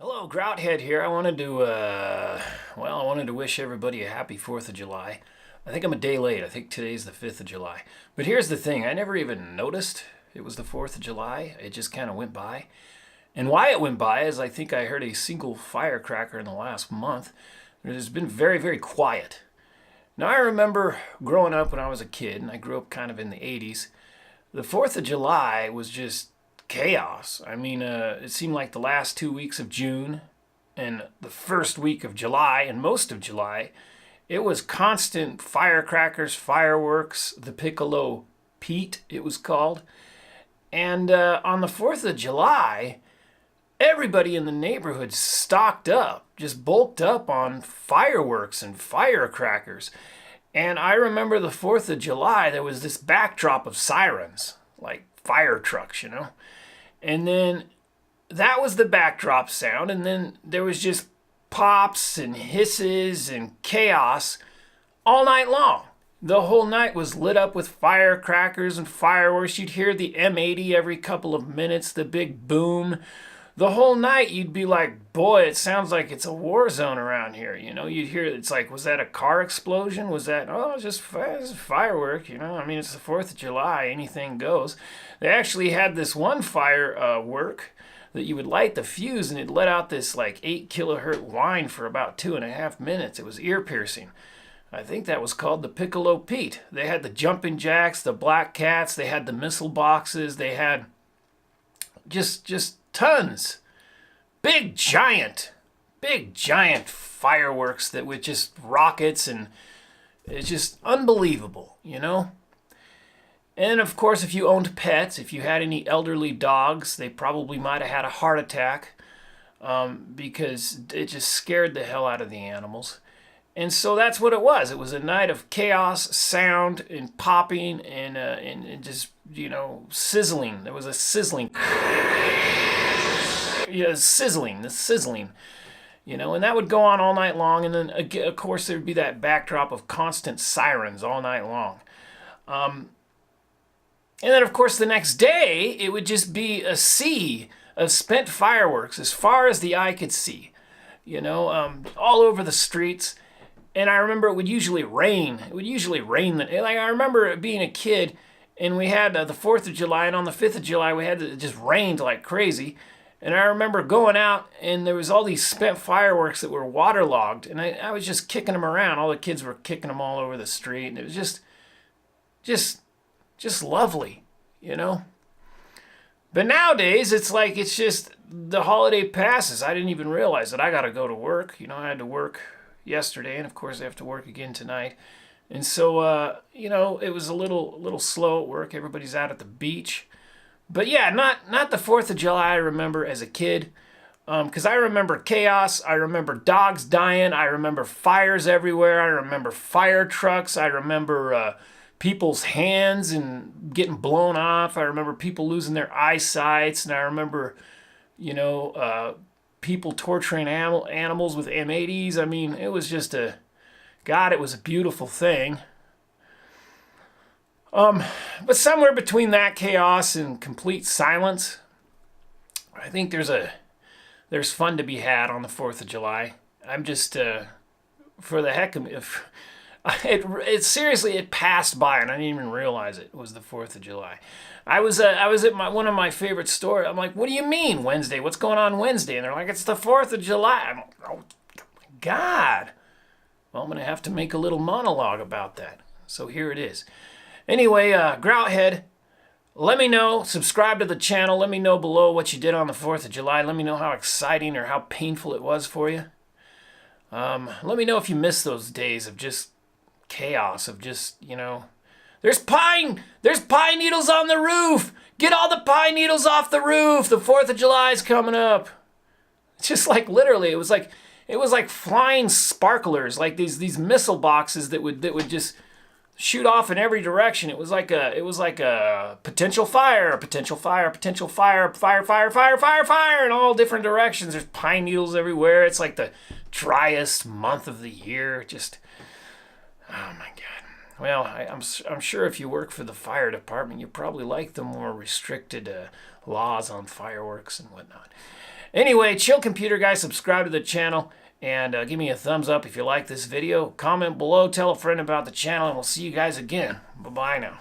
Hello, Grouthead here. I wanted to wish everybody a happy 4th of July. I think I'm a day late. I think today's the 5th of July. But here's the thing. I never even noticed it was the 4th of July. It just kind of went by. And why it went by is I think I heard a single firecracker in the last month. It has been very, very quiet. Now, I remember growing up when I was a kid, and I grew up kind of in the 80s. The 4th of July was just chaos. I mean, it seemed like the last 2 weeks of June and the first week of July and most of July, it was constant firecrackers, fireworks, the Piccolo Pete, it was called. And on the 4th of July, everybody in the neighborhood stocked up, just bulked up on fireworks and firecrackers. And I remember the 4th of July, there was this backdrop of sirens, like fire trucks, you know. And then that was the backdrop sound, and then there was just pops and hisses and chaos all night long. The whole night was lit up with firecrackers and fireworks. You'd hear the M80 every couple of minutes, the big boom. The whole night you'd be like, boy, it sounds like it's a war zone around here. You know, you'd hear, it's like, was that a car explosion? Was that, oh, it's just firework, you know? I mean, it's the 4th of July, anything goes. They actually had this one firework that you would light the fuse and it let out this like 8 kilohertz whine for about 2.5 minutes. It was ear piercing. I think that was called the Piccolo Pete. They had the jumping jacks, the black cats, they had the missile boxes, they had just tons. Big giant fireworks that with just rockets, and it's just unbelievable, you know? And of course, if you owned pets, if you had any elderly dogs, they probably might have had a heart attack because it just scared the hell out of the animals. And so that's what it was. It was a night of chaos, sound, and popping, and just, you know, sizzling. There was a sizzling. Yeah, the sizzling, you know, and that would go on all night long. And then, of course, there would be that backdrop of constant sirens all night long. And then, of course, the next day, it would just be a sea of spent fireworks as far as the eye could see, you know, all over the streets. And I remember it would usually rain. Like, I remember being a kid, and we had the 4th of July, and on the 5th of July, it just rained like crazy. And I remember going out, and there was all these spent fireworks that were waterlogged, and I was just kicking them around. All the kids were kicking them all over the street, and it was just lovely, you know? But nowadays, it's like it's just the holiday passes. I didn't even realize that I got to go to work. You know, I had to work yesterday, and of course I have to work again tonight. And so, you know, it was a little slow at work. Everybody's out at the beach. But yeah, not the 4th of July I remember as a kid, because I remember chaos, I remember dogs dying, I remember fires everywhere, I remember fire trucks, I remember people's hands and getting blown off, I remember people losing their eyesights, and I remember, you know, people torturing animals with M80s. I mean, it was just it was a beautiful thing. But somewhere between that chaos and complete silence, I think there's fun to be had on the 4th of July. I'm just, for the heck of it, it passed by and I didn't even realize it was the 4th of July. I was at one of my favorite stores. I'm like, what do you mean Wednesday? What's going on Wednesday? And they're like, it's the 4th of July. I'm like, oh my God. Well, I'm going to have to make a little monologue about that. So here it is. Anyway, Grouthead, let me know, subscribe to the channel, let me know below what you did on the 4th of July, let me know how exciting or how painful it was for you. Let me know if you miss those days of just chaos, of just, you know, there's pine needles on the roof, get all the pine needles off the roof, the 4th of July is coming up. Just like literally, it was like flying sparklers, like these missile boxes that would just shoot off in every direction. It was like a potential fire, fire in all different directions. There's pine needles everywhere. It's like the driest month of the year. Just, oh my God. Well, I'm sure if you work for the fire department, you probably like the more restricted laws on fireworks and whatnot. Anyway, Chill Computer Guy, subscribe to the channel, and give me a thumbs up if you like this video. Comment below, tell a friend about the channel, and we'll see you guys again. Bye-bye now.